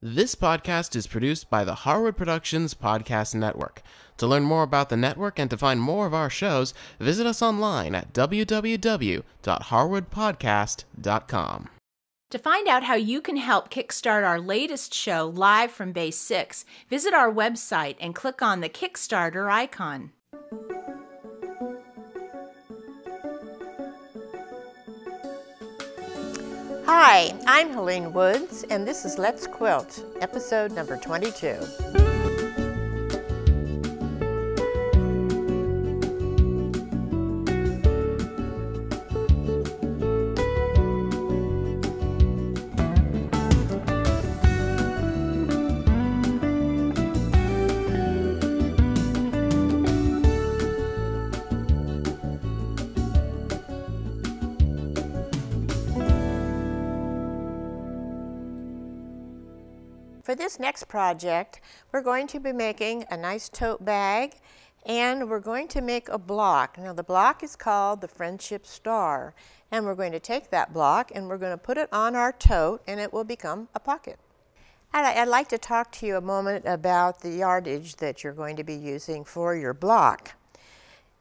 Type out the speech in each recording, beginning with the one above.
This podcast is produced by the Harwood Productions Podcast Network. To learn more about the network and to find more of our shows, visit us online at www.harwoodpodcast.com. To find out how you can help kickstart our latest show live from Base 6, visit our website and click on the Kickstarter icon. Hi, I'm Helene Woods, and this is Let's Quilt, episode number 22. For this next project, we're going to be making a nice tote bag, and we're going to make a block. Now the block is called the Friendship Star, and we're going to take that block and we're going to put it on our tote and it will become a pocket. I'd like to talk to you a moment about the yardage that you're going to be using for your block.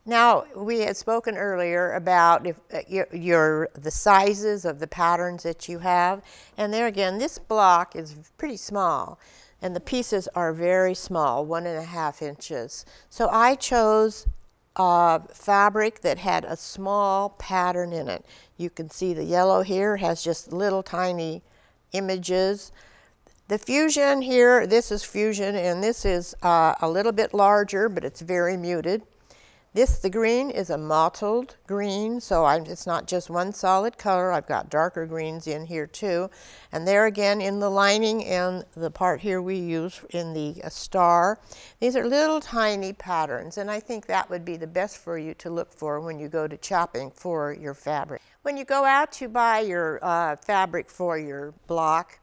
Now, we had spoken earlier about the sizes of the patterns that you have, and there again, this block is pretty small, and the pieces are very small, 1.5 inches. So I chose fabric that had a small pattern in it. You can see the yellow here has just little tiny images. The fusion here, this is fusion, and this is a little bit larger, but it's very muted. The green is a mottled green, so it's not just one solid color. I've got darker greens in here too. And there again in the lining and the part here we use in the star. These are little tiny patterns, and I think that would be the best for you to look for when you go to shopping for your fabric. When you go out to buy your fabric for your block,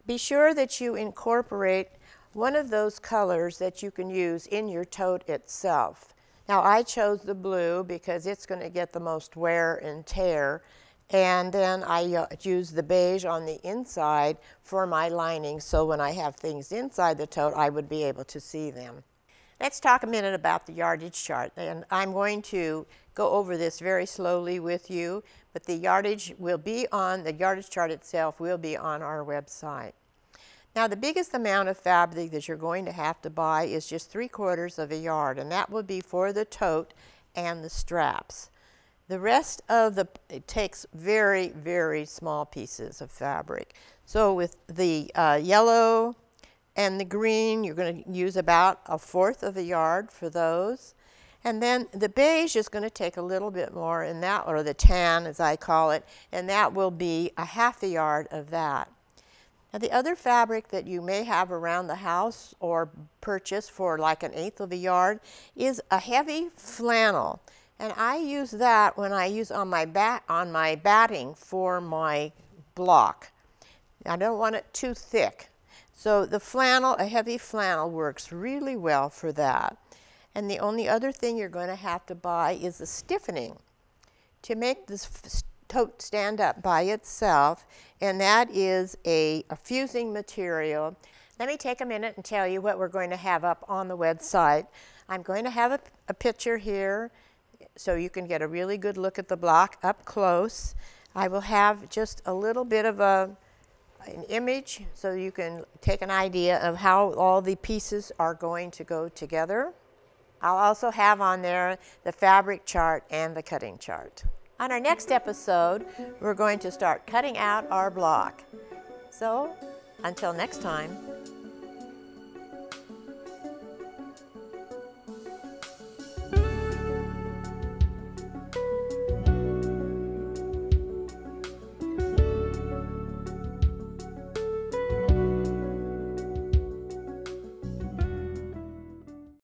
be sure that you incorporate one of those colors that you can use in your tote itself. Now I chose the blue because it's going to get the most wear and tear, and then I use the beige on the inside for my lining, so when I have things inside the tote I would be able to see them. Let's talk a minute about the yardage chart, and I'm going to go over this very slowly with you, but the yardage chart itself will be on our website. Now the biggest amount of fabric that you're going to have to buy is just 3/4 of a yard, and that will be for the tote and the straps. The rest of it takes very, very small pieces of fabric. So with the yellow and the green, you're going to use about 1/4 of a yard for those. And then the beige is going to take a little bit more, and that, or the tan as I call it, and that will be 1/2 a yard of that. Now the other fabric that you may have around the house or purchase for like 1/8 of a yard is a heavy flannel. And I use that when I use on my batting for my block. I don't want it too thick. So the flannel, a heavy flannel, works really well for that. And the only other thing you're going to have to buy is the stiffening to make this tote stand up by itself, and that is a fusing material. Let me take a minute and tell you what we're going to have up on the website. I'm going to have a picture here so you can get a really good look at the block up close. I will have just a little bit of an image so you can take an idea of how all the pieces are going to go together. I'll also have on there the fabric chart and the cutting chart. On our next episode, we're going to start cutting out our block. So, until next time.